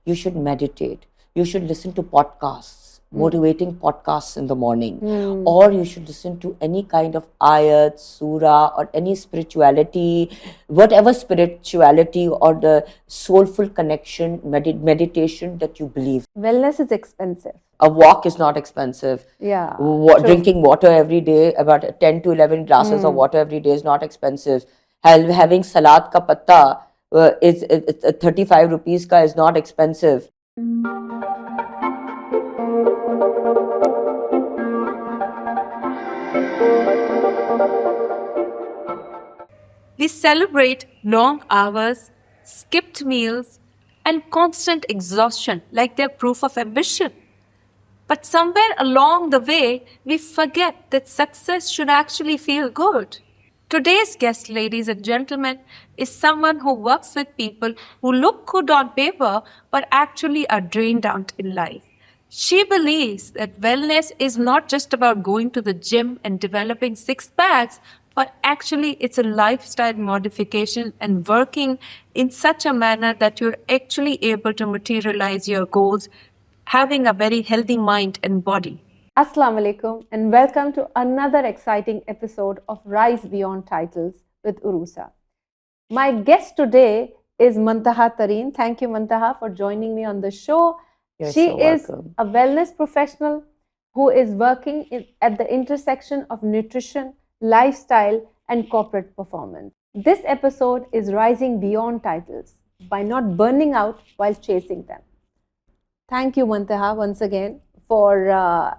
you should meditate. You should listen to podcasts, motivating podcasts in the morning. Or you should listen to any kind of ayat, surah, or any spirituality, whatever spirituality or the soulful connection, meditation that you believe. Wellness is expensive. A walk is not expensive. Yeah. Drinking water every day, about 10 to 11 glasses of water every day is not expensive. Having salad ka patta is 35 rupees ka is not expensive. We celebrate long hours, skipped meals, and constant exhaustion like they're proof of ambition. But somewhere along the way, we forget that success should actually feel good. Today's guest, ladies and gentlemen, is someone who works with people who look good on paper but actually are drained out in life. She believes that wellness is not just about going to the gym and developing six packs, but actually it's a lifestyle modification and working in such a manner that you're actually able to materialize your goals, having a very healthy mind and body. Assalamu alaikum and welcome to another exciting episode of Rise Beyond Titles with Urusa. My guest today is Mantahaa Tareen. Thank you, Mantahaa, for joining me on the show. You're She so is welcome. a wellness professional who is working at the intersection of nutrition, lifestyle, and corporate performance. This episode is Rising Beyond Titles by not burning out while chasing them. Thank you, Mantahaa, once again for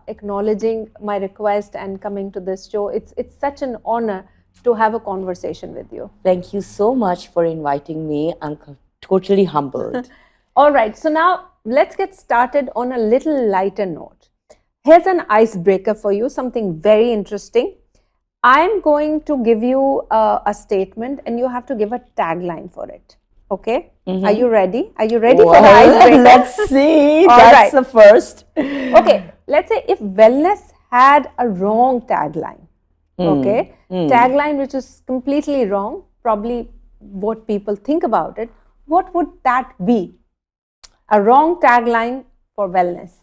acknowledging my request and coming to this show. It's such an honor to have a conversation with you. Thank you so much for inviting me. I'm totally humbled. All right, so now let's get started on a little lighter note. Here's an icebreaker for you, something very interesting. I'm going to give you a statement and you have to give a tagline for it. Okay? Are you ready? Are you ready for the icebreaker? Let's see. All That's right. the first. Okay, let's say if wellness had a wrong tagline, okay, tagline which is completely wrong, probably what people think about it, what would that be? A wrong tagline for wellness.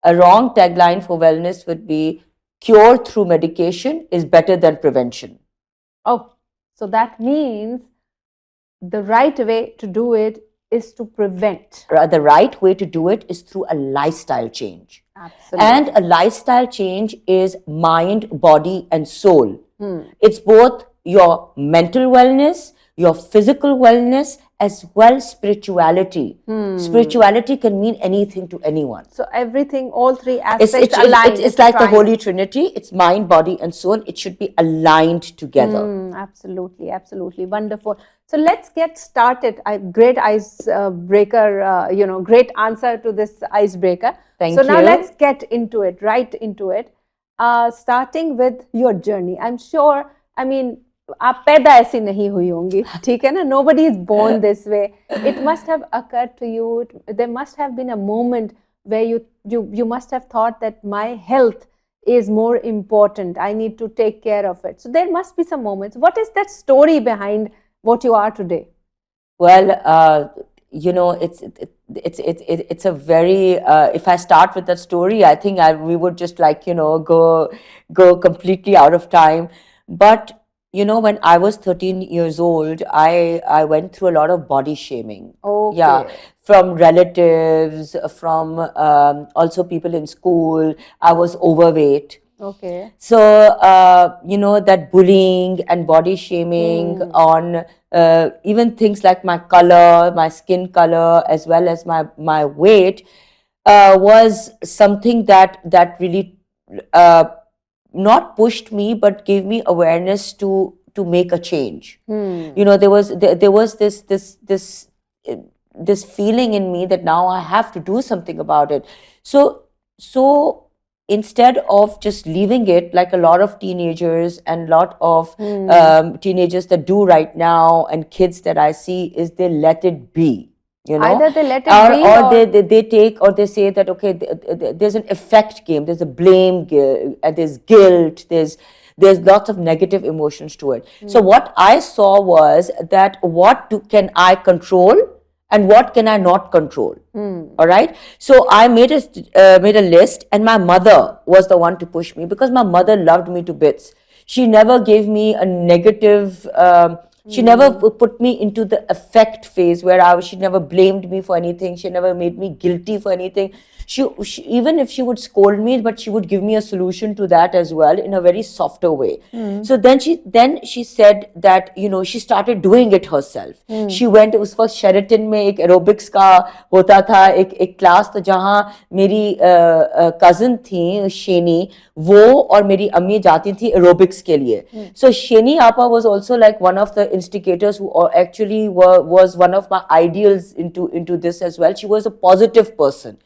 A wrong tagline for wellness would be cure through medication is better than prevention. Oh, so that means the right way to do it is to prevent. The right way to do it is through a lifestyle change. Absolutely. And a lifestyle change is mind, body, and soul. It's both your mental wellness, your physical wellness, as well spirituality. Spirituality can mean anything to anyone. So everything, all three aspects aligned. It's like the Holy Trinity. It's mind, body, and soul. It should be aligned together. Absolutely, absolutely. Wonderful. So let's get started. Great icebreaker, great answer to this icebreaker. Thank so now you. let's get into it, right into it. Starting with your journey. I'm sure, आप पैदा ऐसी नहीं हुई होंगी, ठीक है ना? Nobody is born this way. It must have occurred to you. There must have been a moment where you must have thought that my health is more important. I need to take care of it. So there must be some moments. What is that story behind what you are today? Well, it's a very. If I start with that story, I think we would just go completely out of time. But when I was 13 years old, I went through a lot of body shaming. Okay. Yeah, from relatives, from also people in school. I was overweight. Okay. So, that bullying and body shaming on even things like my color, my skin color, as well as my weight was something that really not pushed me, but gave me awareness to make a change. There was this feeling in me that now I have to do something about it. So instead of just leaving it like a lot of teenagers and lot of teenagers that do right now and kids that I see, is they let it be. Either they let it be or they take, or they say that, okay, there's an effect game, there's a blame, there's guilt, there's lots of negative emotions to it. So what I saw was that can I control and what can I not control. All right. So I made a list, and my mother was the one to push me, because my mother loved me to bits. She never gave me a negative. She never put me into the affect phase where she never blamed me for anything. She never made me guilty for anything. She even if she would scold me, but she would give me a solution to that as well in a very softer way. So then she said that, you know, she started doing it herself. She went, it was first Sheraton में एक aerobics का होता था, एक class था जहाँ मेरी cousin थी शेनी, वो और मेरी अम्मी जाती थी aerobics के लिए. So Sheni Appa was also like one of the instigators who actually was one of my ideals into this as well. She was a positive person.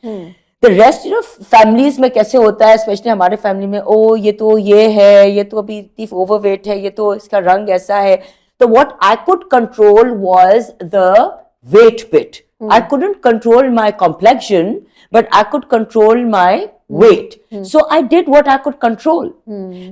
The rest, you know, families में कैसे होता है, especially हमारे family में, ओ ये तो अभी इतनी overweight है, ये तो इसका रंग ऐसा है. So what I could control was the weight bit. I couldn't control my complexion, but I could control my weight. So I did what I could control.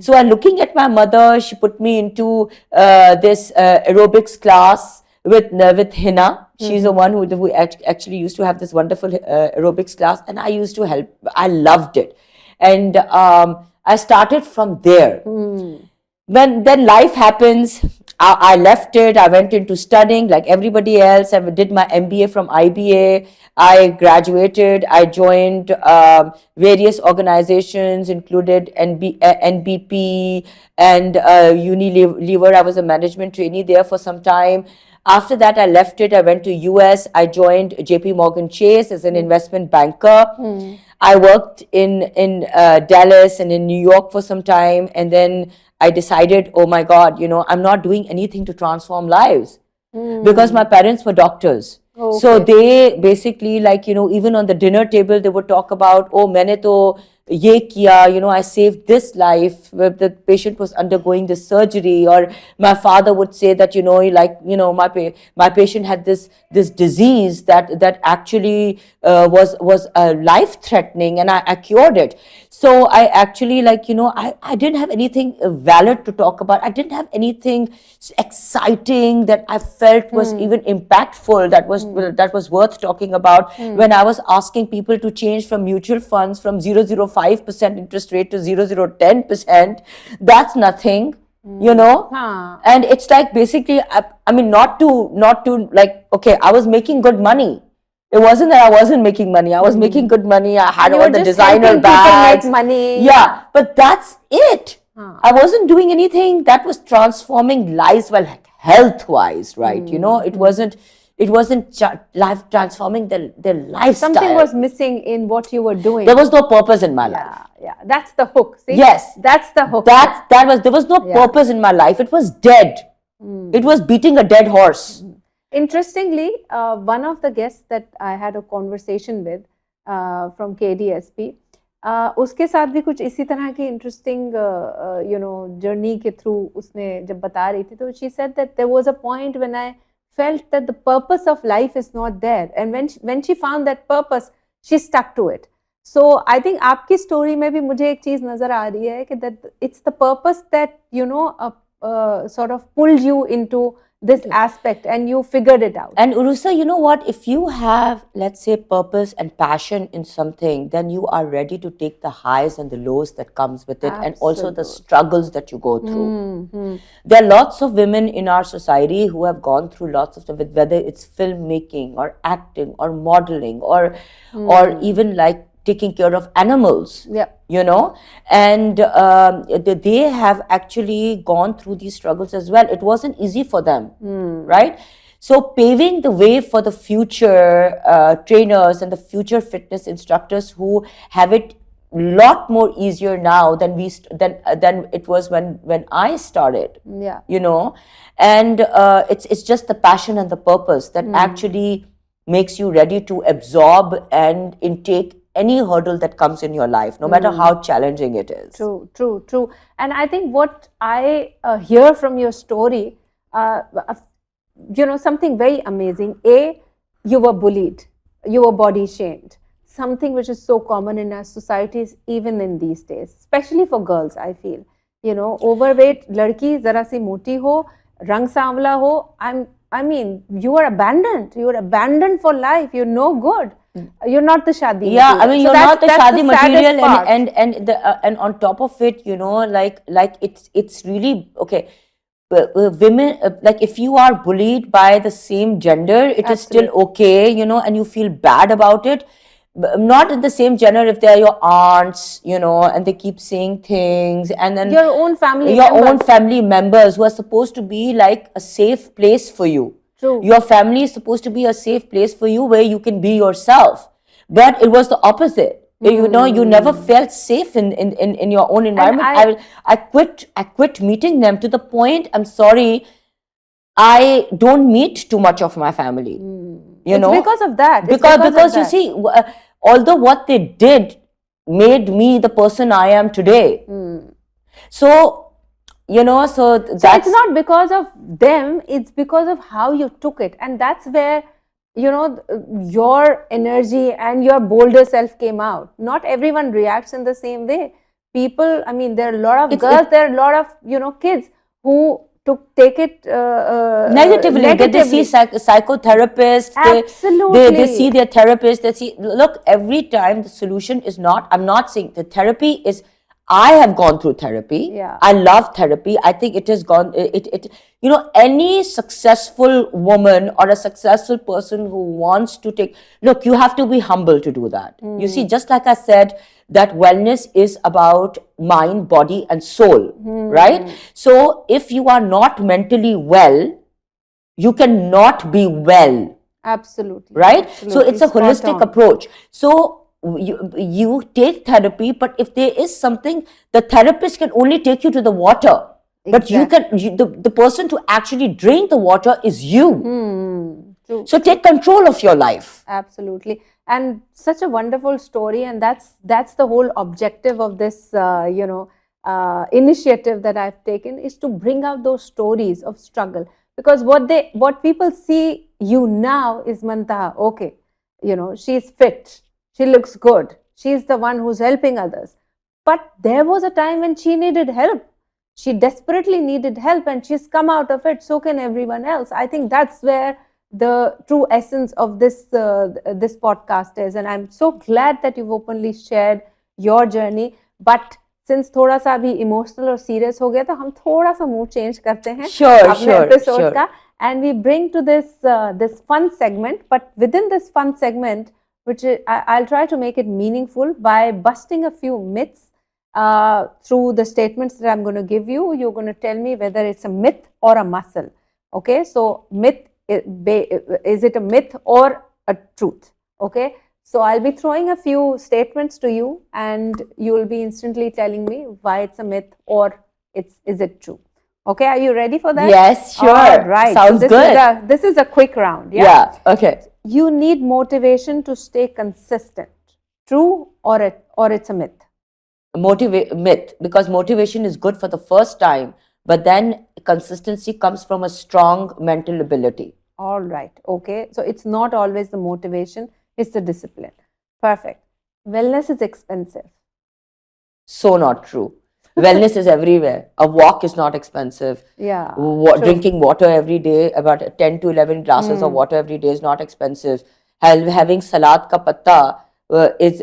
So I'm looking at my mother. She put me into this aerobics class with Hina. She's the one who actually used to have this wonderful aerobics class, and I used to help. I loved it, and I started from there. When then life happens, I left it. I went into studying like everybody else. I did my MBA from IBA. I graduated. I joined various organizations, included NBP and Unilever. I was a management trainee there for some time. After that, I left it. I went to US. I joined JP Morgan Chase as an investment banker. I worked in Dallas and in New York for some time, and then I decided, oh my God, you know, I'm not doing anything to transform lives, because my parents were doctors. Okay. So they basically, like, you know, even on the dinner table, they would talk about, oh, मैंने तो ये किया, you know, I saved this life where the patient was undergoing this surgery. Or my father would say that, you know, like, you know, my patient had this disease that actually was life threatening, and I cured it. So I actually, like, you know, I didn't have anything valid to talk about. I didn't have anything exciting that I felt was even impactful, that was worth talking about. When I was asking people to change from mutual funds from 0.05% interest rate to 0.010%, that's nothing, you know. And it's like, basically, I mean, not to like, okay, I was making good money. It wasn't that I wasn't making money. I was making good money. I had all the designer bags. Make money. Yeah, but that's it. I wasn't doing anything that was transforming lives, well, health-wise, right? You know, it wasn't life transforming the lifestyle. Something was missing in what you were doing. There was no purpose in my life. Yeah, that's the hook. See? Yes, that's the hook. There was no purpose in my life. It was dead. It was beating a dead horse. Interestingly, one of the guests that I had a conversation with from KDSP, उसके साथ भी कुछ इसी तरह की interesting, you know, journey के through उसने जब बता रही थी, तो she said that there was a point when I felt that the purpose of life is not there, and when she found that purpose, she stuck to it. So I think आपकी story में भी मुझे एक चीज नजर आ रही है कि that it's the purpose that, you know, sort of pulled you into this aspect, and you figured it out. And Urusa, you know what? If you have, let's say, purpose and passion in something, then you are ready to take the highs and the lows that comes with it, and also the struggles that you go through. There are lots of women in our society who have gone through lots of stuff, whether it's filmmaking or acting or modeling or even like taking care of animals. You know, and they have actually gone through these struggles as well. It wasn't easy for them, right? So paving the way for the future trainers and the future fitness instructors who have it lot more easier now than it was when I started. You know, and it's just the passion and the purpose that actually makes you ready to absorb and intake any hurdle that comes in your life, no matter how challenging it is. True. And I think what I hear from your story, you know, something very amazing. You were bullied, you were body shamed, something which is so common in our societies, even in these days, especially for girls, I feel. You know, overweight, ladki, zara si moti ho, rang saamla ho, I mean, you are abandoned. You are abandoned for life. You're no good. You're not the shadi Yeah, material. I mean, So you're not the that's shadi the saddest material, part. and on top of it, you know, like it's really okay. Women, like if you are bullied by the same gender, it is still Absolutely. okay, you know, and you feel bad about it. Not in the same gender if they are your aunts, you know, and they keep saying things, and then Your own family your own members. family members who are supposed to be like a safe place for you. True. Your family is supposed to be a safe place for you where you can be yourself. But it was the opposite. You know, you never felt safe in your own And environment. I quit meeting them to the point, I'm sorry, I don't meet too much of my family. You It's know, because of that. It's because you of that. see, although what they did made me the person I am today. So, you know, so So that's it's not because of them, it's because of how you took it. And that's where, you know, your energy and your bolder self came out. Not everyone reacts in the same way. People, I mean, there are a lot of girls, there are a lot of, you know, kids who take it negatively. They see psychotherapists, they see Absolutely. their therapist, they see, look, every time the solution is not, I'm not saying the therapy is, I have gone through therapy. Yeah. I love therapy. I think it has gone, you know, any successful woman or a successful person who wants to take, look, you have to be humble to do that. You see, just like I said, that wellness is about mind, body, and soul, right? So if you are not mentally well, you cannot be well, Absolutely. right? So it's a Spot holistic on. approach. So you take therapy, but if there is something, the therapist can only take you to the water, but the person to actually drink the water is you. True. So take control of your life. Absolutely. And such a wonderful story, and that's the whole objective of this initiative that I've taken, is to bring out those stories of struggle. Because what people see you now is Mantaha, okay, you know, she's fit, she looks good, she's the one who's helping others. But there was a time when she needed help. She desperately needed help, and she's come out of it. So can everyone else. I think that's where the true essence of this podcast is, and I'm so glad that you've openly shared your journey. But since थोड़ा सा अभी emotional और serious हो गया, तो हम थोड़ा सा मूड चेंज करते हैं अपने एपिसोड का, and we bring to this fun segment. But within this fun segment, which I'll try to make it meaningful by busting a few myths through the statements that I'm going to give you. You're going to tell me whether it's a myth or a muscle. Okay, so myth, is it a myth or a truth? Okay, so I'll be throwing a few statements to you, and you will be instantly telling me why it's a myth or is it true. Okay, are you ready for that? Yes, sure. All right. Sounds so good. This is a quick round. Yeah. Okay. You need motivation to stay consistent. True or it's a myth? Myth, because motivation is good for the first time, but then consistency comes from a strong mental ability. All right. Okay. So it's not always the motivation, it's the discipline. Perfect. Wellness is expensive. So not true. Wellness is everywhere. A walk is not expensive. Yeah. Drinking water every day, about 10 to 11 glasses of water every day is not expensive. Having salad ka patta is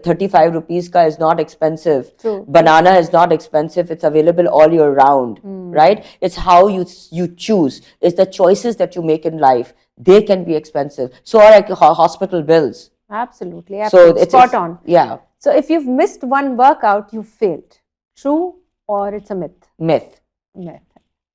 35 rupees ka is not expensive. True. Banana is not expensive. It's available all year round, right? It's how you choose. It's the choices that you make in life. They can be expensive. So are like hospital bills. Absolutely. So Absolutely. Spot on. Yeah. So if you've missed one workout, you failed. True or it's a myth? Myth. Myth.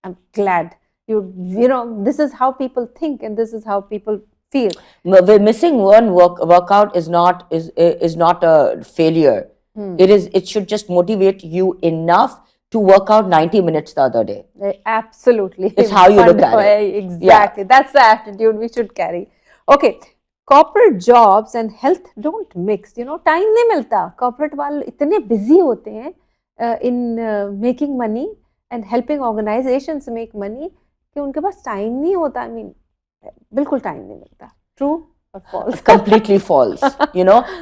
I'm glad. You know, this is how people think and this is how people feel. Missing one workout is not a failure. It should just motivate you enough to work out 90 minutes the other day. Absolutely. It's how you look at it. Exactly. Yeah. That's the attitude we should carry. Okay. Corporate jobs and health don't mix. You know, time नहीं मिलता. Corporate वाले इतने busy होते हैं in making money and helping organizations make money कि उनके पास time नहीं होता. I mean, बिल्कुल time नहीं मिलता. True or false? Completely false,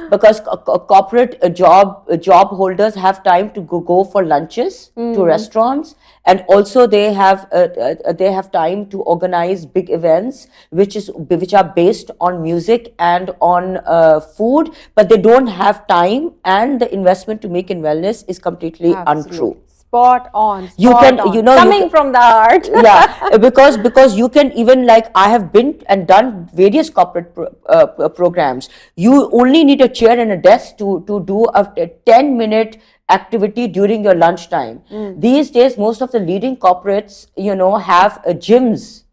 because corporate job holders have time to go for lunches to restaurants, and also they have time to organize big events which are based on music and on food, but they don't have time, and the investment to make in wellness is completely untrue. Spot on. You Spot can, on. you know, Coming from the heart. yeah, because you can, even like I have been and done various corporate programs. You only need a chair and a desk to do a 10-minute activity during your lunchtime. These days, most of the leading corporates, have gyms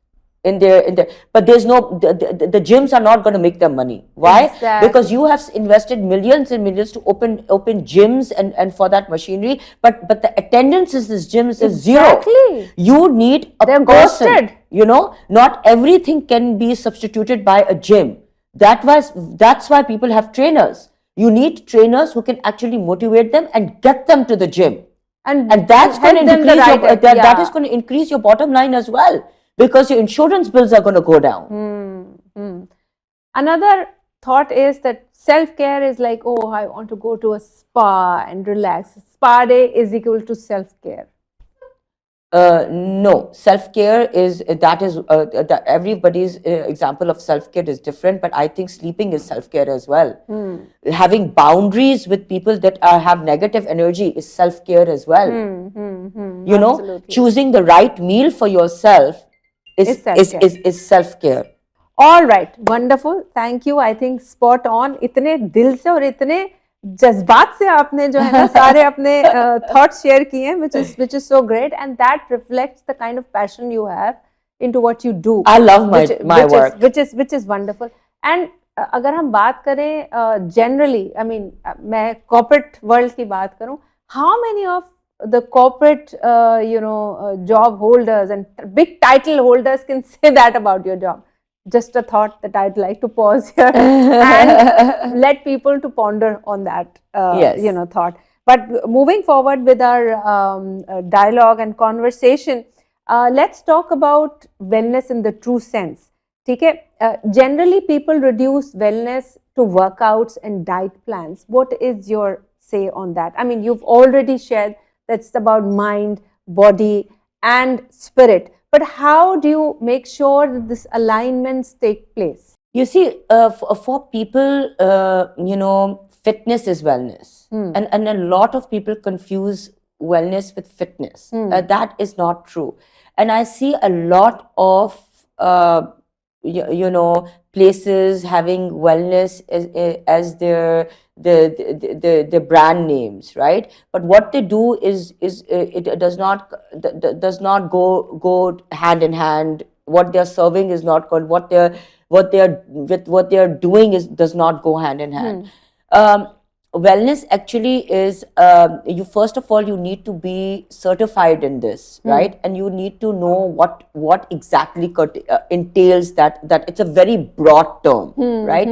in their, but there's no, the gyms are not going to make them money. Why? Exactly. Because you have invested millions and millions to open gyms and for that machinery, but the attendance in this gyms is zero. Exactly. You need a They're person. ghosted. Not everything can be substituted by a gym. That's why people have trainers. You need trainers who can actually motivate them and get them to the gym. And that's going to increase that is going to increase your bottom line as well, because your insurance bills are going to go down. Another thought is that self-care is like, oh, I want to go to a spa and relax. Spa day is equal to self-care. No, self-care is that everybody's example of self-care is different, but I think sleeping is self-care as well. Having boundaries with people that have negative energy is self-care as well. Absolutely. Choosing the right meal for yourself is self-care. All right, wonderful. Thank you. I think spot on. इतने दिल से और इतने जज्बात से आपने जो है ना सारे अपने thoughts share किए हैं, which is so great, and that reflects the kind of passion you have into what you do. I love my work, which is wonderful. And अगर हम बात करें generally, I mean, मैं corporate world की बात करूं, how many of the corporate job holders and big title holders can say that about your job? Just a thought that I'd like to pause here and let people to ponder on that thought. But moving forward with our dialogue and conversation, let's talk about wellness in the true sense. Okay? Generally, people reduce wellness to workouts and diet plans. What is your say on that? I mean, you've already shared that's about mind, body, and spirit. But how do you make sure that this alignments take place? You see, for people, fitness is wellness. And a lot of people confuse wellness with fitness. That is not true. And I see a lot of, places having wellness as their the brand names, right? But what they do is it does not go hand in hand. What they're serving is not good. What they're doing does not go hand in hand. Wellness actually is, you first of all, you need to be certified in this, right? And you need to know what exactly entails that it's a very broad term, right?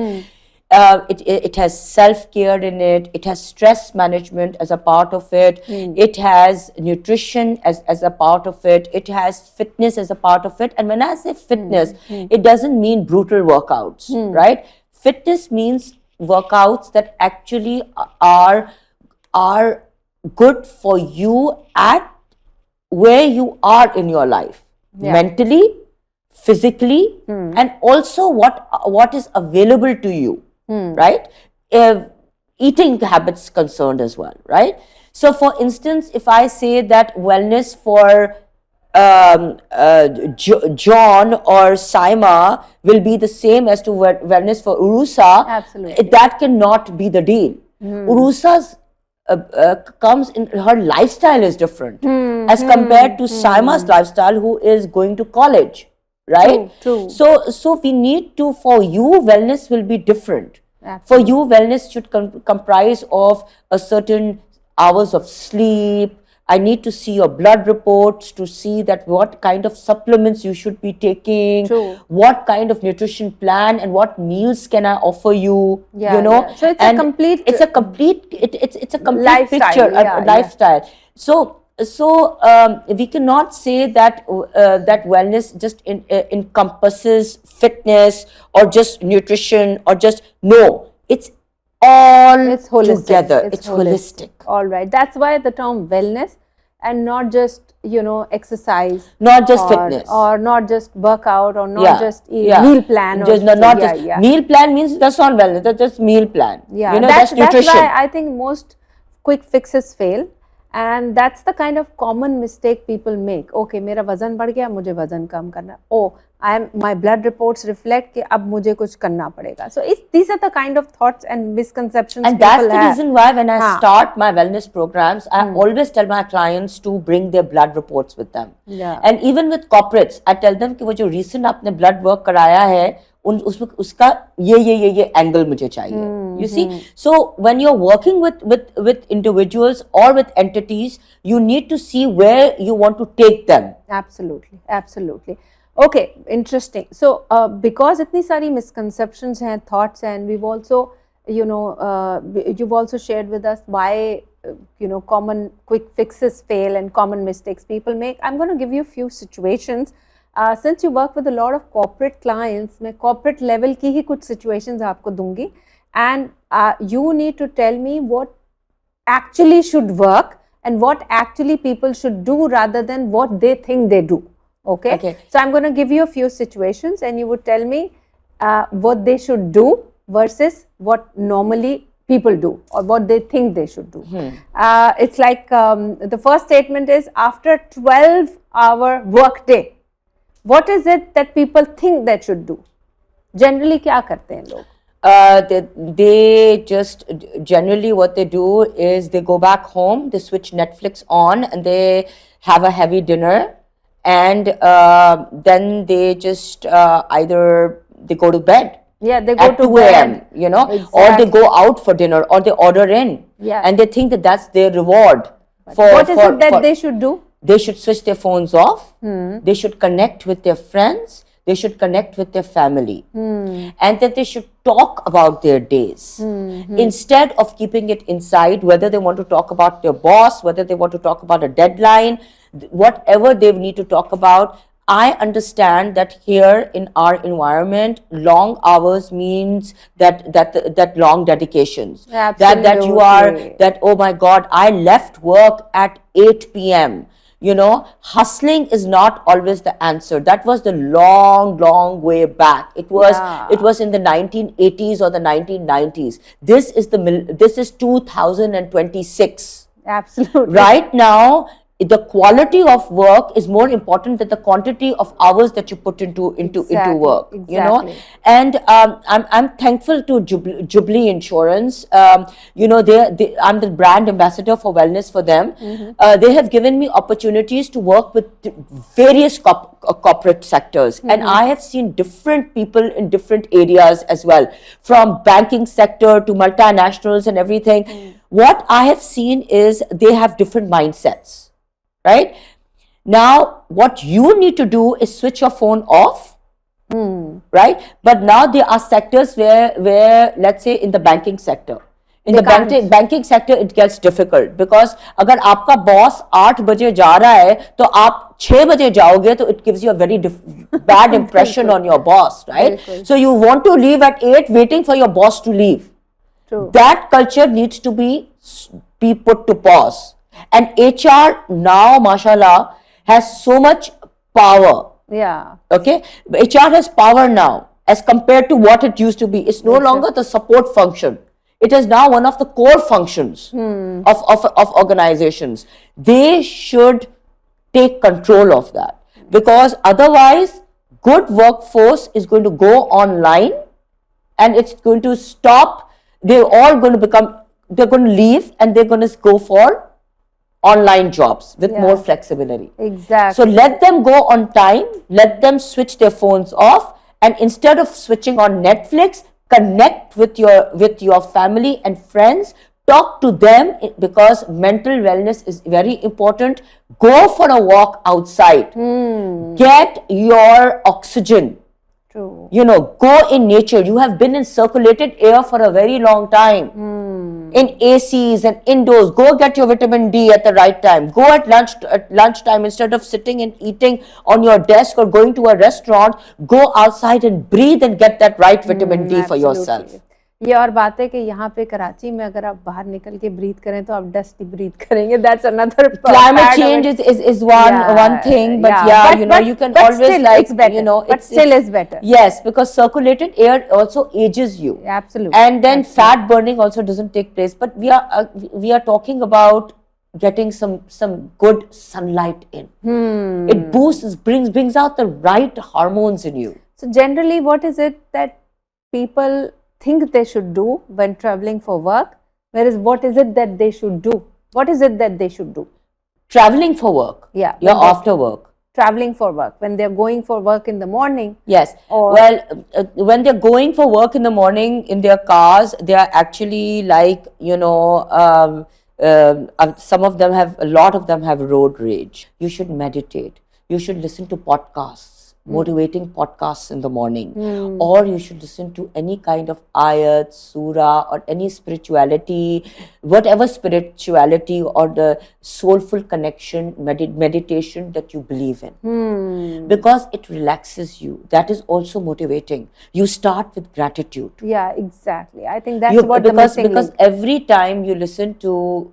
It has self-care in it. It has stress management as a part of it. It has nutrition as a part of it. It has fitness as a part of it. And when I say fitness, it doesn't mean brutal workouts, right? Fitness means workouts that actually are good for you at where you are in your life, mentally, physically, and also what is available to you, right? Eating habits concerned as well, right? So for instance, if I say that wellness for John or Saima will be the same as to wellness for Urusa, absolutely, that cannot be the deal. Urusa's comes in, her lifestyle is different as compared to Saima's lifestyle, who is going to college, right? True. So we need to, for you, wellness will be different. Absolutely. For you, wellness should comprise of a certain hours of sleep. I need to see your blood reports to see that what kind of supplements you should be taking, what kind of nutrition plan and what meals can I offer you, So it's a complete lifestyle. picture, lifestyle. we cannot say that that wellness just encompasses fitness or just nutrition or just, no, it's all It's holistic. together. It's holistic. All right. That's why the term wellness, and not just, exercise, Not just or, fitness. or not just workout, or not Yeah, just yeah. meal plan, or Just, no, not yeah, just yeah. meal plan means that's not wellness. That's just meal plan. Yeah, that's nutrition. why I think most quick fixes fail, and that's the kind of common mistake people make. Okay, मेरा वजन बढ़ गया, मुझे वजन कम करना. Oh, my blood reports reflect कि अब मुझे कुछ करना पड़ेगा. So these are the kind of thoughts and misconceptions And people that's the have. reason why when I start my wellness programs, I always tell my clients to bring their blood reports with them. Yeah. And even with corporates, I tell them कि वो जो recent आपने blood work कराया है, उसमें उसका ये angle मुझे चाहिए. You see, so when you're working with individuals or with entities, you need to see where you want to take them. Absolutely, absolutely. Okay, interesting. So, because itni sari misconceptions and thoughts, and we've also, you've also shared with us why, common quick fixes fail and common mistakes people make. I'm going to give you a few situations. Since you work with a lot of corporate clients, मैं corporate level की ही कुछ situations आपको दूंगी, and you need to tell me what actually should work and what actually people should do rather than what they think they do. Okay. So I'm going to give you a few situations, and you would tell me what they should do versus what normally people do or what they think they should do. It's like the first statement is, after 12-hour work day, what is it that people think they should do? Generally क्या करते हैं लोग? They just generally what they do is they go back home, they switch Netflix on, and they have a heavy dinner, and then they just either they go to bed. Yeah, they go at to 2 bed. a.m., or they go out for dinner, or they order in. Yeah. And they think that that's their reward. What is it that they should do? They should switch their phones off. They should connect with their friends. They should connect with their family. And that they should talk about their days. Instead of keeping it inside, whether they want to talk about their boss, whether they want to talk about a deadline, whatever they need to talk about. I understand that here in our environment, long hours means that long dedications. That you are, that, oh my God, I left work at 8 p.m. Hustling is not always the answer. That was the long way back. It was in the 1980s or the 1990s. This is 2026. Absolutely. Right now, the quality of work is more important than the quantity of hours that you put into work. Exactly. And I'm thankful to Jubilee Insurance. I'm the brand ambassador for wellness for them. They have given me opportunities to work with various corporate sectors, and I have seen different people in different areas as well, from banking sector to multinationals and everything. What I have seen is they have different mindsets. Right? Now, what you need to do is switch your phone off, right? But now there are sectors where let's say in the banking sector, in the banking sector, it gets difficult, because अगर आपका boss 8 बजे जा रहा है तो आप 6 बजे जाओगे, तो it gives you a very bad impression on your boss, right? So you want to leave at 8, waiting for your boss to leave. True. That culture needs to be put to pause. And HR now, mashallah, has so much power. Yeah. Okay? HR has power now as compared to what it used to be. It's no longer the support function. It is now one of the core functions of organizations. They should take control of that, because otherwise, good workforce is going to go online, and it's going to stop. They're all going to leave, and they're going to go for online jobs with more flexibility. Exactly. So let them go on time, let them switch their phones off, and instead of switching on Netflix, connect with your family and friends, talk to them, because mental wellness is very important. Go for a walk outside. Get your oxygen. True. Go in nature. You have been in circulated air for a very long time. In ACs and indoors. Go get your vitamin D at the right time. Go at lunchtime, instead of sitting and eating on your desk or going to a restaurant. Go outside and breathe and get that right vitamin D for yourself. Absolutely. ये और बात है कि यहाँ पे कराची में अगर आप बाहर निकल के ब्रीथ करें तो आप डस्ट ही ब्रीथ करेंगे. That's another Climate part of change it. is one thing, but you can but always still, like it's better. But still is better. Yes, because circulated air also ages you. Absolutely. And then fat burning also doesn't take place. But we are talking about getting some good sunlight in. It boosts, brings out the right hormones in you. So generally, what is it that people think they should do when traveling for work? Whereas what is it that they should do? What is it that they should do? Traveling for work. Yeah. You're after work. Traveling for work. When they're going for work in the morning. Yes. Well, when they're going for work in the morning in their cars, they are actually like, some of them a lot of them have road rage. You should meditate. You should listen to podcasts. Motivating podcasts in the morning, or you should listen to any kind of ayat, surah, or any spirituality, whatever spirituality or the soulful connection, meditation that you believe in, because it relaxes you. That is also motivating. You start with gratitude. Yeah, exactly. I think that's what the missing because link. Every time you listen to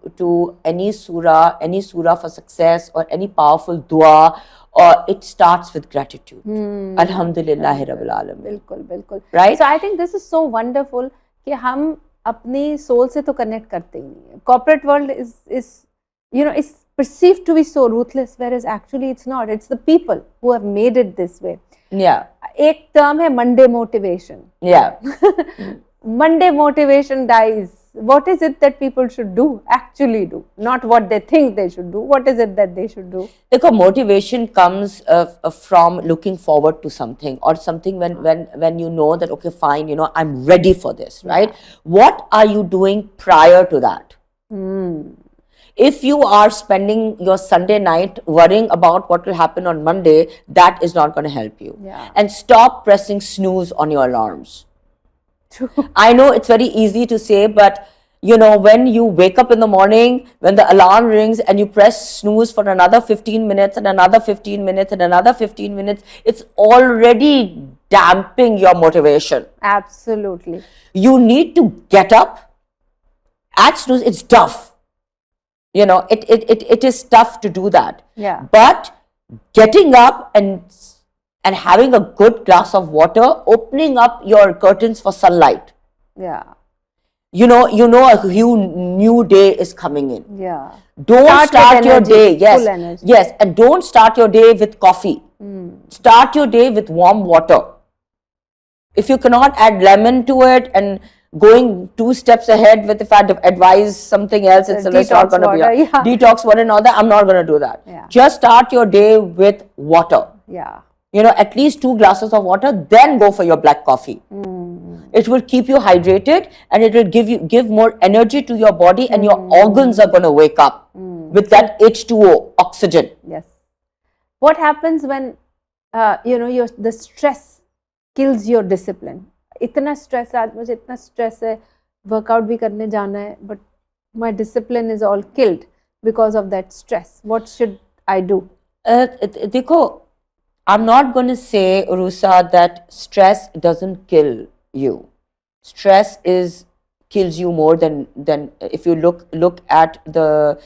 any surah for success, or any powerful dua, or it starts with gratitude. Alhamdulillahi Rabbil Alamin. बिल्कुल बिल्कुल. Right? So I think this is so wonderful कि हम अपनी soul से तो connect करते ही नहीं है. Corporate world is perceived to be so ruthless, whereas actually it's not. It's the people who have made it this way. Yeah. एक term है Monday motivation. Yeah. Monday motivation dies. What is it that people should do? Actually do, not what they think they should do. What is it that they should do? Because motivation comes from looking forward to something, or something when you know that, okay, fine, I'm ready for this, right? What are you doing prior to that? If you are spending your Sunday night worrying about what will happen on Monday, that is not going to help you. Yeah. And stop pressing snooze on your alarms. I know it's very easy to say, but when you wake up in the morning, when the alarm rings and you press snooze for another 15 minutes and another 15 minutes and another 15 minutes, it's already damping your motivation. Absolutely. You need to get up. At snooze, it's tough. It is tough to do that. Yeah. But getting up and having a good glass of water, opening up your curtains for sunlight. Yeah. A new day is coming in. Yeah. Don't start your energy, day. Yes. full energy. Yes. And don't start your day with coffee. Start your day with warm water. If you cannot add lemon to it and going 2 steps ahead with, if I advise something else, it's not going to be detox water and all that, I'm not going to do that. Yeah. Just start your day with water. Yeah. At least 2 glasses of water, then go for your black coffee. It will keep you hydrated, and it will give more energy to your body, and your organs are going to wake up with that H2O, oxygen. Yes. What happens when the stress kills your discipline? इतना stress, आज मुझे इतना stress है, workout भी करने जाना है, but my discipline is all killed because of that stress. What should I do? देखो, I'm not going to say, Urusa, that stress doesn't kill you. Stress kills you more than if you look at the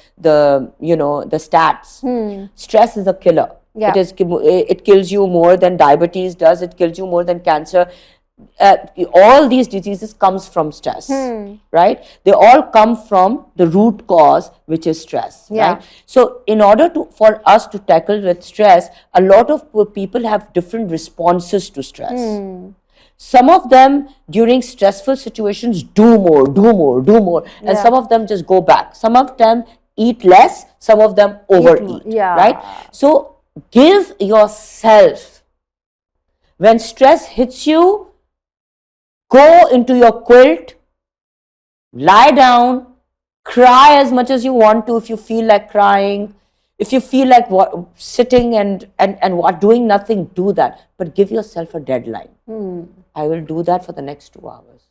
stats. Stress is a killer. Yeah. It kills you more than diabetes does. It kills you more than cancer. All these diseases comes from stress, right? They all come from the root cause, which is stress, right? So in order for us to tackle with stress, a lot of people have different responses to stress. Some of them during stressful situations do more, and some of them just go back. Some of them eat less, some of them overeat, right? So give yourself, when stress hits you, go into your quilt, lie down, cry as much as you want to if you feel like crying. If you feel like sitting and what, doing nothing, do that. But give yourself a deadline. I will do that for the next 2 hours.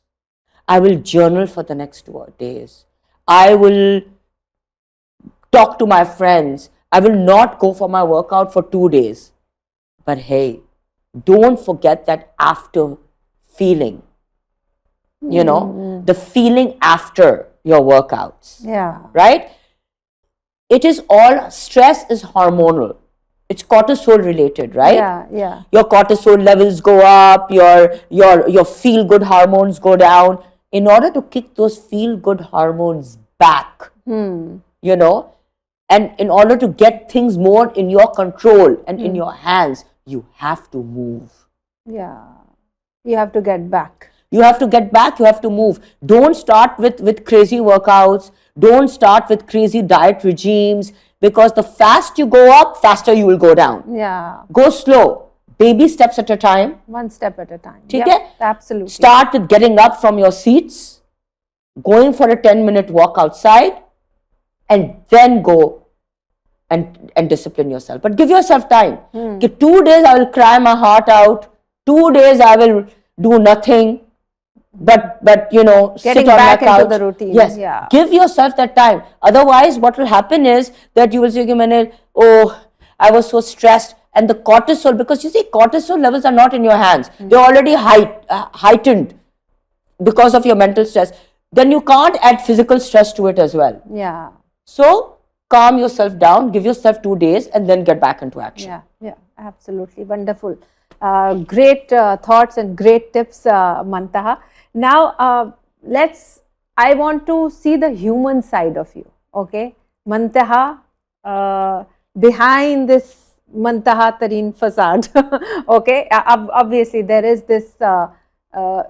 I will journal for the next 2 days. I will talk to my friends. I will not go for my workout for 2 days. But hey, don't forget that after feeling. You know, the feeling after your workouts. Yeah. Right? It is all, stress is hormonal. It's cortisol related, right? Yeah, yeah. Your cortisol levels go up, your feel good hormones go down. In order to kick those feel good hormones back, you know, and in order to get things more in your control and in your hands, you have to move. Yeah. You have to get back. You have to get back, you have to move. Don't start with crazy workouts. Don't start with crazy diet regimes, because the fast you go up, faster you will go down. Yeah. Go slow. Baby steps at a time. One step at a time. ठीक Yep, है? absolutely. Start with getting up from your seats, going for a 10-minute walk outside, and then go and discipline yourself. But give yourself time. Okay, 2 days I will cry my heart out. 2 days I will do nothing. But you know, Getting sit on back my couch. into the routine. Yes, Yeah. give yourself that time. Otherwise, what will happen is that you will say, "Oh, I was so stressed," and the cortisol, because you see, cortisol levels are not in your hands; they're already heightened because of your mental stress. Then you can't add physical stress to it as well. Yeah. So calm yourself down, give yourself 2 days, and then get back into action. Yeah, yeah, absolutely. Wonderful. Great thoughts and great tips, Mantaha. Now, I want to see the human side of you, okay? Mantaha, behind this Mantahaa Tareen facade, okay? Obviously, there is this,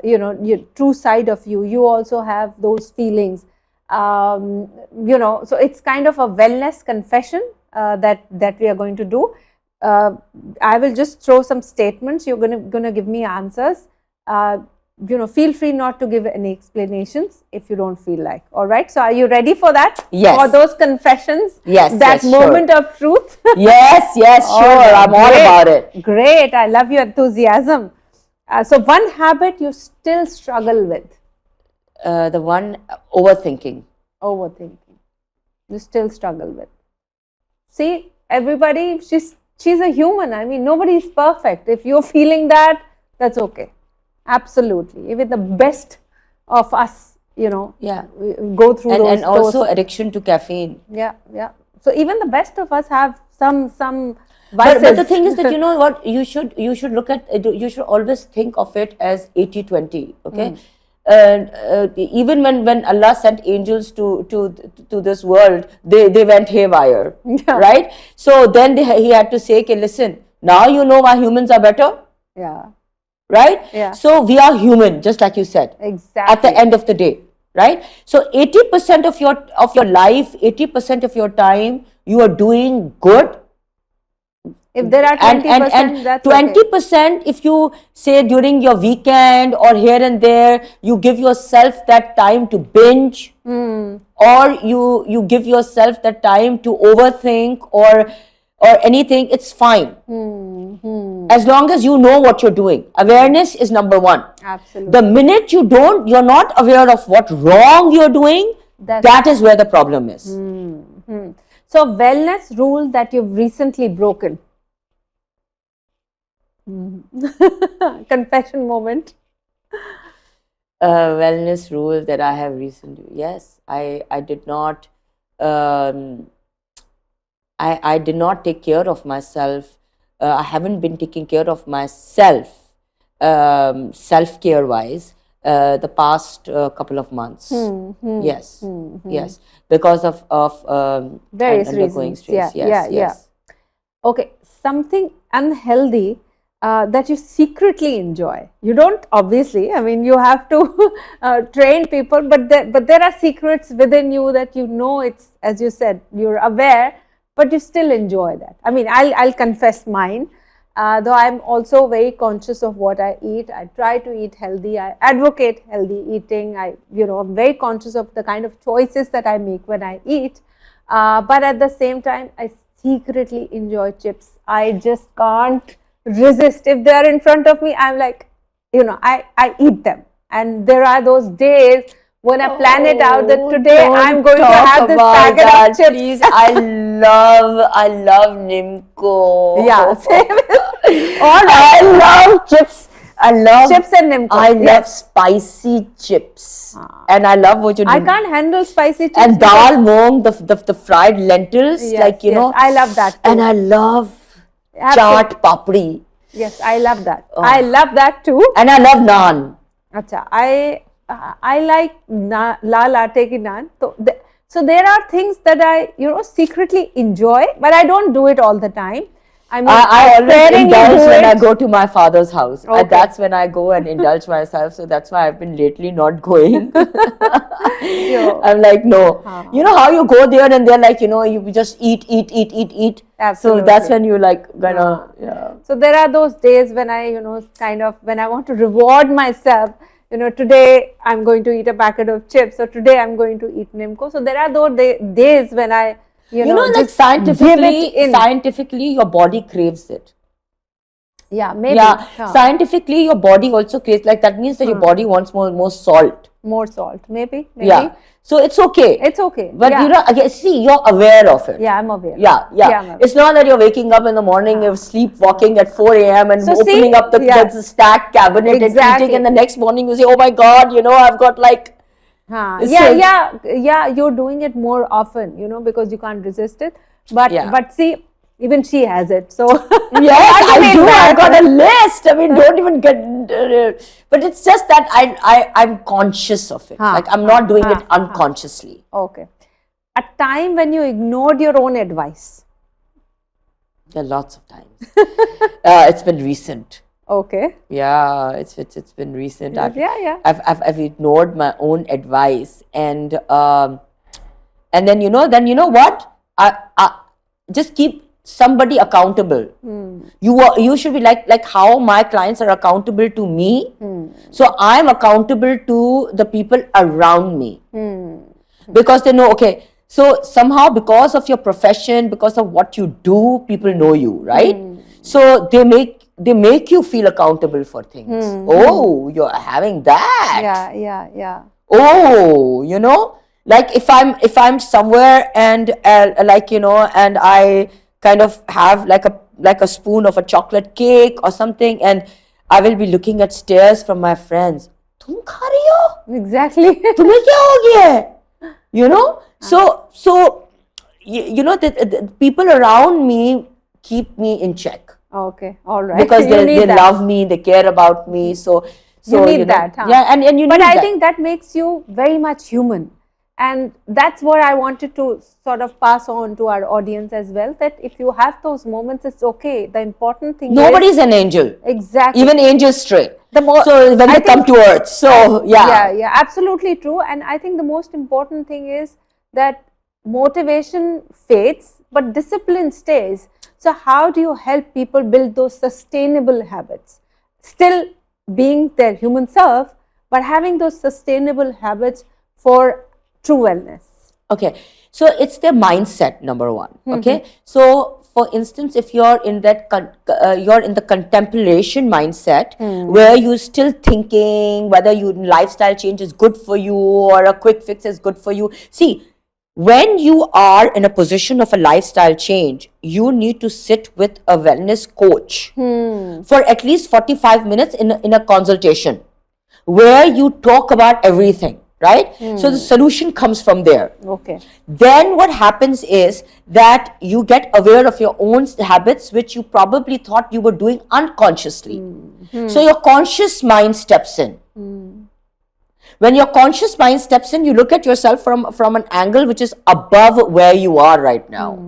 your true side of you. You also have those feelings. So it's kind of a wellness confession that we are going to do. I will just throw some statements. You're gonna give me answers. Feel free not to give any explanations if you don't feel like. All right. So are you ready for that? Yes. For those confessions? Yes. That yes, moment sure. of truth? Yes. Yes. Sure. I'm all about it. Great. I love your enthusiasm. So one habit you still struggle with? The one, overthinking. Overthinking. You still struggle with. See, everybody, she's a human. I mean, nobody is perfect. If you're feeling that, that's okay. Absolutely. Even the best of us, Yeah. we go through And also addiction to caffeine. Yeah, yeah. So even the best of us have some vices. But the thing is that, you know what, you should look at, you should always think of it as 80-20, okay? Even when Allah sent angels to this world, they went haywire, Yeah. right? So then he had to say, okay, listen, now you know why humans are better, Yeah, right? Yeah. So we are human, just like you said. exactly. At the end of the day, right? So 80% of your life, 80% of your time, you are doing good. If there are 20%, and that's 20%, okay. if you say during your weekend or here and there, you give yourself that time to binge, or you give yourself that time to overthink or anything, it's fine. As long as you know what you're doing. Awareness is number one. Absolutely. The minute you're not aware of what wrong you're doing, that is where the problem is. So wellness rule that you've recently broken. Confession moment. Wellness rule that I have recently. Yes, I did not. I did not take care of myself. I haven't been taking care of myself, self-care wise, the past couple of months. Yes, yes, because of Various undergoing reasons. stress. Yeah, Yes, yeah, yes. Okay, something unhealthy that you secretly enjoy. You don't, obviously. I mean, you have to train people, but there are secrets within you that it's, as you said, you're aware, but you still enjoy that. I mean, I'll confess mine. Though I'm also very conscious of what I eat. I try to eat healthy. I advocate healthy eating. I'm very conscious of the kind of choices that I make when I eat. But at the same time, I secretly enjoy chips. I just can't resist. If they are in front of me, I'm like, I eat them. And there are those days when I plan it out that today I'm going to have this packet of chips. Please, I love Nimco. Yeah, same. All right. I love chips. I love chips and Nimco. I love spicy chips, and I love what you do. I can't handle spicy chips. And dal moong, the fried lentils, yes, I love that too. And I love chaat papri. Yes, I love that. I love that too. And I love naan. Acha, I like lal aate ki naan. So there are things that I secretly enjoy, but I don't do it all the time. I mean, I always indulge when I go to my father's house. Okay. That's when I go and indulge myself. So that's why I've been lately not going. I'm like, no. You know how you go there and they're like, you just eat. Absolutely. So that's when you like gonna, yeah. So there are those days when I, when I want to reward myself. Today I'm going to eat a packet of chips, or today I'm going to eat Nimco. So there are those days when I, like scientifically, your body craves it. Yeah, maybe. Yeah, scientifically, your body also craves. Like that means that your body wants more salt. More salt, maybe. Yeah. So it's okay. It's okay. But again, see, you're aware of it. Yeah, I'm aware. Yeah. It's not that you're waking up in the morning, you're sleepwalking at 4 a.m. and opening up the stacked cabinet and eating, and the next morning you say, oh my God, I've got like. You're doing it more often, because you can't resist it. But see, even she has it. So yes, I do. I've got a list. I mean, don't even get. But it's just that I'm conscious of it. Like I'm not doing it unconsciously. Okay. A time when you ignored your own advice. There are lots of times. It's been recent. Okay. Yeah, it's been recent. I've ignored my own advice, and then you know what? I just keep somebody accountable. You should be like how my clients are accountable to me. So I'm accountable to the people around me, because they know, okay, so somehow because of your profession, because of what you do, people know you, right? So they make you feel accountable for things. Oh, you're having that. Yeah. Oh, like if I'm somewhere and and I kind of have like a spoon of a chocolate cake or something, and I will be looking at stares from my friends. Tum kha rahi ho? Exactly. Tumhe kya ho gaya hai? So the people around me keep me in check. Okay, all right. Because they love me, they care about me. So you need that. Yeah, and you need that. But I think that makes you very much human. And that's what I wanted to sort of pass on to our audience as well, that if you have those moments, it's okay. The important thing Nobody's an angel. Exactly. Even angels stray. So when they come to earth. So Yeah, absolutely true. And I think the most important thing is that motivation fades, but discipline stays. So how do you help people build those sustainable habits? Still being their human self, but having those sustainable habits for true wellness. Okay, so it's their mindset, number one. Okay, so for instance, if you're in that you're in the contemplation mindset, where you're still thinking whether your lifestyle change is good for you or a quick fix is good for you. See, when you are in a position of a lifestyle change, you need to sit with a wellness coach for at least 45 minutes in a consultation, where you talk about everything. Right? So the solution comes from there. Okay. Then what happens is that you get aware of your own habits, which you probably thought you were doing unconsciously. So your conscious mind steps in. When your conscious mind steps in, you look at yourself from an angle which is above where you are right now.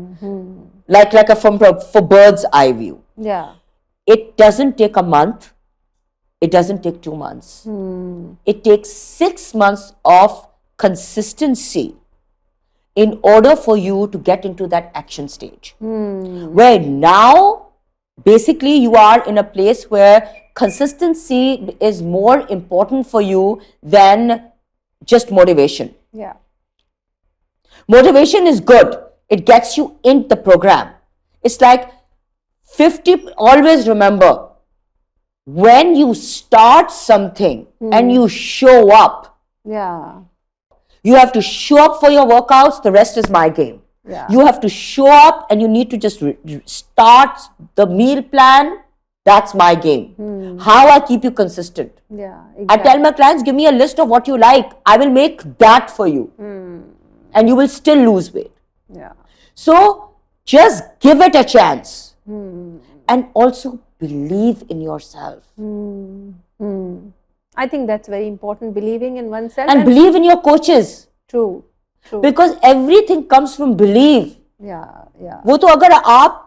Like for bird's eye view. Yeah. It doesn't take a month. It doesn't take 2 months. It takes 6 months of consistency in order for you to get into that action stage. Where now, basically, you are in a place where consistency is more important for you than just motivation. Yeah. Motivation is good. It gets you in the program. It's like 50, always remember, when you start something and you show up, Yeah. you have to show up for your workouts, the rest is my game. Yeah. You have to show up and you need to just start the meal plan, that's my game. How I keep you consistent. Yeah. I tell my clients, give me a list of what you like. I will make that for you. And you will still lose weight. Yeah. So just give it a chance. And also believe in yourself. I think that's very important, believing in oneself. And believe in your coaches. True. Because everything comes from belief. Yeah. वो तो अगर आप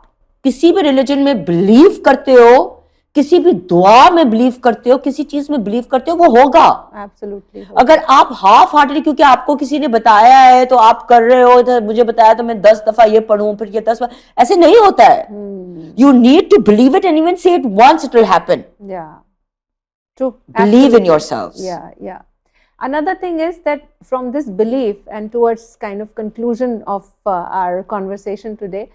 किसी भी religion में believe करते हो, किसी भी दुआ में बिलीव करते हो, किसी चीज में बिलीव करते हो, वो होगा. Absolutely. अगर आप हाफ हार्टेडली क्योंकि आपको किसी ने बताया है तो आप कर रहे हो, तो मुझे बताया तो मैं 10 दफा ये पढ़ूं, फिर ये 10 बार, ऐसे नहीं होता है. You need to believe it and even say it once, it will happen. Yeah. True. Believe in yourselves. Yeah. Another thing is that from this belief and towards kind of conclusion of our conversation today,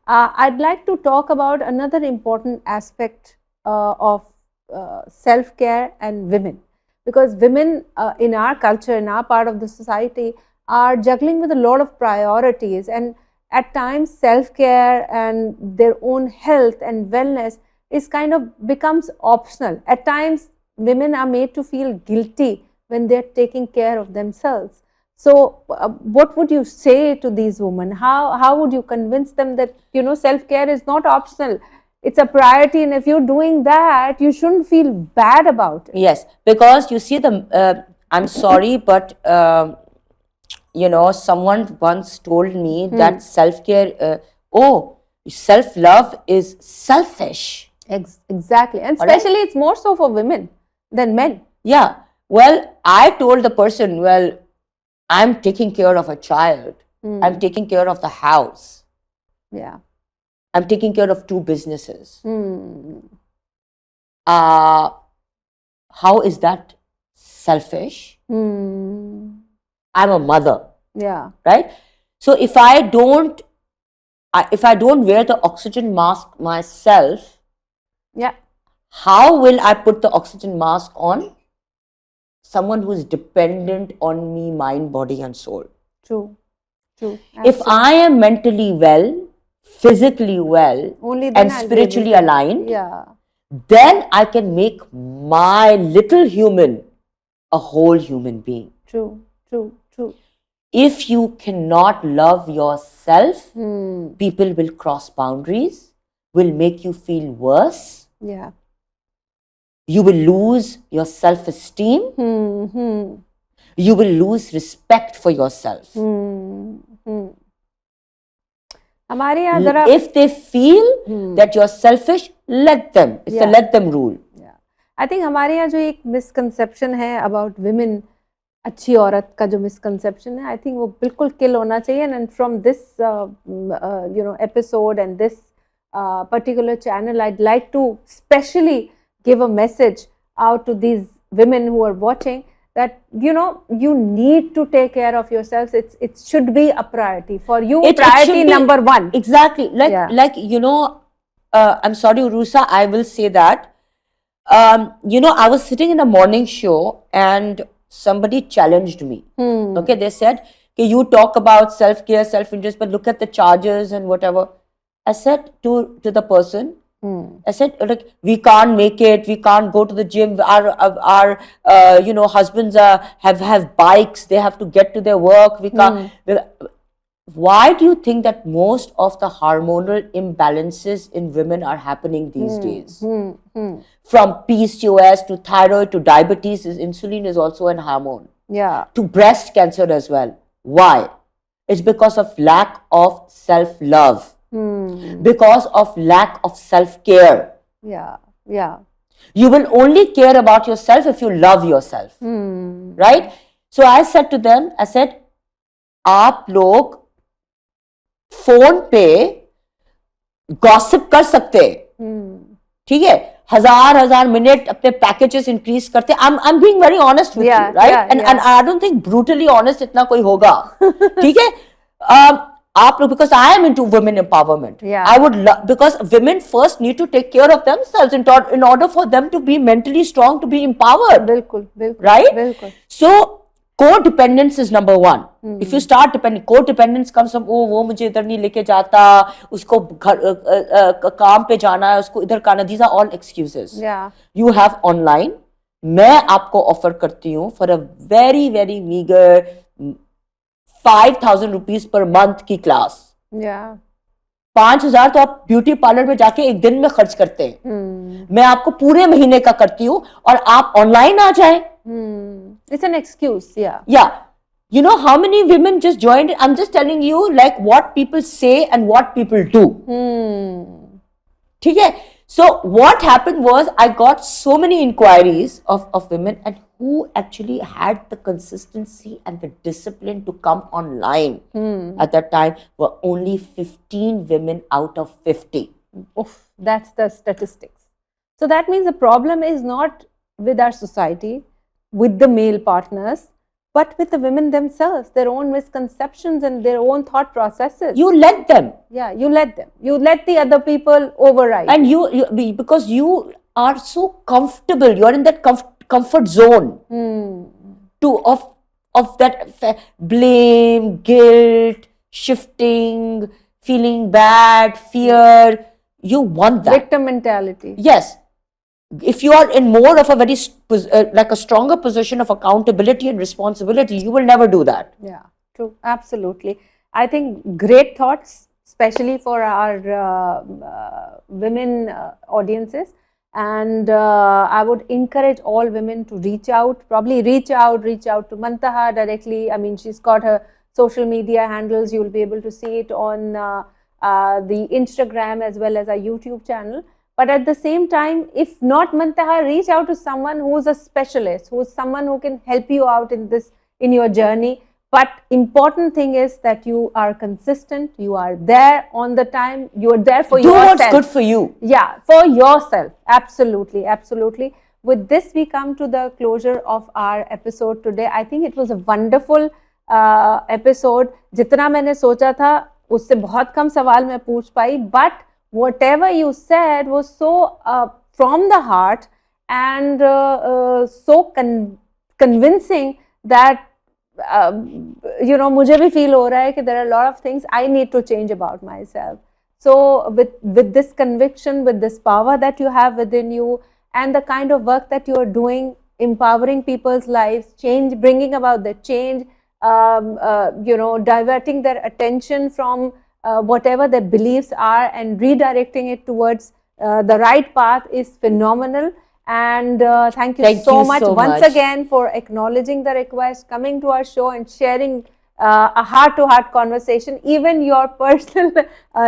I'd like to talk about another important aspect of self-care and women, because women in our culture, in our part of the society, are juggling with a lot of priorities, and at times self-care and their own health and wellness is kind of becomes optional. At times women are made to feel guilty when they're taking care of themselves. So what would you say to these women? How would you convince them that, you know, self-care is not optional, it's a priority, and if you're doing that, you shouldn't feel bad about it? Yes, because you see I'm sorry, but you know, someone once told me that self-care, self-love is selfish. Exactly, and especially it's more so for women than men. Yeah, well, I told the person, well, I'm taking care of a child, I'm taking care of the house, Yeah. I'm taking care of 2 businesses. How is that selfish? I'm a mother, Yeah. right? So if I don't wear the oxygen mask myself, Yeah. how will I put the oxygen mask on someone who is dependent on me, mind, body, and soul? True. If I am mentally well, physically well, Only then and I'll be spiritually able to- aligned, Yeah. then I can make my little human a whole human being. True. If you cannot love yourself, people will cross boundaries, will make you feel worse. Yeah. You will lose your self-esteem. You will lose respect for yourself. हमारे यहाँ जरा If they feel that you're selfish, let them. It's a let them rule. I think हमारे यहाँ जो एक misconception है about women, अच्छी औरत का जो misconception है, I think वो बिल्कुल kill होना चाहिए. And from this episode and this particular channel, I'd like to specially give a message out to these women who are watching that, you know, you need to take care of yourselves. It should be a priority for you. Priority should be, number 1. Exactly. Like you know, I'm sorry, Urusa, I will say that. You know, I was sitting in a morning show and somebody challenged me. Okay, they said, okay, you talk about self-care, self-interest, but look at the charges and whatever. I said to the person, I said, like, we can't make it, we can't go to the gym, our husbands have bikes, they have to get to their work, we can't. Why do you think that most of the hormonal imbalances in women are happening these days? From PCOS to thyroid to diabetes, insulin is also an hormone. Yeah. To breast cancer as well. Why? It's because of lack of self-love. Because of lack of self-care. Yeah. You will only care about yourself if you love yourself. Right? So I said to them, I said, आप लोग phone पे gossip कर सकते, ठीक है, हजार minute अपने packages increase करते. I'm being very honest with you, right? And I don't think brutally honest इतना कोई होगा, ठीक है. because I am into women empowerment. Yeah. I would love, because women first need to take care of themselves in order for them to be mentally strong, to be empowered. बिल्कुल बिल्कुल Right? बिल्कुल. So codependence is number one. If you start depending, codependence comes from, oh वो मुझे इधर नहीं लेके जाता, उसको घर काम पे जाना है, उसको इधर करना. These are all excuses. Yeah. You have online. मैं आपको ऑफर करती हूँ for a very very meager 5,000 rupees per month की क्लास. Yeah. 5,000 तो आप ब्यूटी पार्लर में जाके एक दिन में खर्च करते हैं. मैं आपको पूरे महीने का करती हूँ और आप ऑनलाइन आ जाएं. It's an excuse. Yeah. Yeah. You know how many women just joined? I'm just telling you like what people say and what people do. ठीक है? So what happened was I got so many inquiries of women and who actually had the consistency and the discipline to come online at that time were only 15 women out of 50. Oof, that's the statistics. So that means the problem is not with our society, with the male partners, but with the women themselves, their own misconceptions and their own thought processes. You let them. Yeah, you let them. You let the other people override. And you because you are so comfortable, you're in that comfort zone of that blame, guilt, shifting, feeling bad, fear. You want that. Victim mentality. Yes. If you are in more of a very like a stronger position of accountability and responsibility, you will never do that. Yeah, true. Absolutely. I think great thoughts, especially for our women audiences. And I would encourage all women to reach out, reach out to Mantahaa directly. I mean, she's got her social media handles. You'll be able to see it on the Instagram as well as our YouTube channel. But at the same time, if not Mantahaa, reach out to someone who's a specialist, who's someone who can help you out in your journey. But important thing is that you are consistent, you are there on the time, you are there for yourself. Do what's good for you. Yeah, for yourself. Absolutely, absolutely. With this, we come to the closure of our episode today. I think it was a wonderful episode. जितना मैंने सोचा था, उससे बहुत कम सवाल मैं पूछ पाई, but whatever you said was so from the heart and so convincing that मुझे भी feel हो रहा है कि there are a lot of things I need to change about myself. So with this conviction, with this power that you have within you and the kind of work that you are doing, empowering people's lives, bringing about the change, diverting their attention from whatever their beliefs are and redirecting it towards the right path is phenomenal. And thank you so much once again for acknowledging the request, coming to our show and sharing a heart-to-heart conversation, even your personal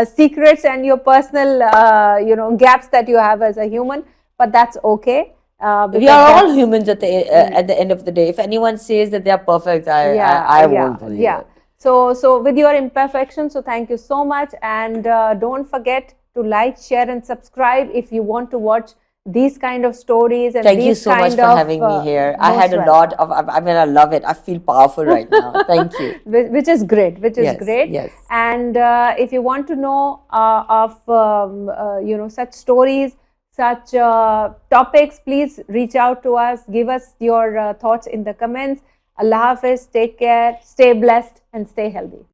secrets and your personal gaps that you have as a human, but that's okay. We are all humans at the end of the day. If anyone says that they are perfect, I won't believe it. So with your imperfections, so thank you so much, and don't forget to like, share and subscribe if you want to watch these kind of stories. And thank you so much for having me here. I had a lot of, I mean, I love it. I feel powerful right now. Thank you. Which is great, great. Yes. And if you want to know of, such stories, such topics, please reach out to us. Give us your thoughts in the comments. Allah Hafiz, take care, stay blessed and stay healthy.